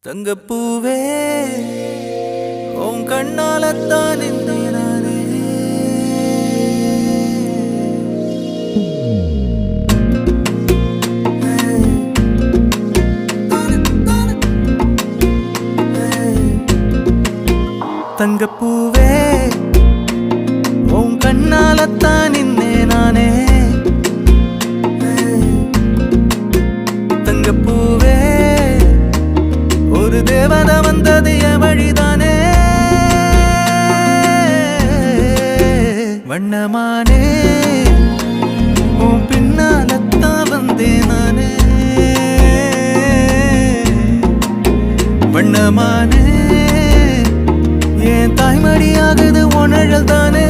தங்கப்பூவே உன் கண்ணாலத்தான் நானே தங்கப்பூவே உன் கண்ணாலத்தான் நானே தங்கப்பூவே ஒரு தேவதை வந்தது என் வழிதானே வண்ணமானே உன் பின்னாலத்தான் வந்தேன் நானே வண்ணமானே என் தாய்மடியாகுது உணழல் தானே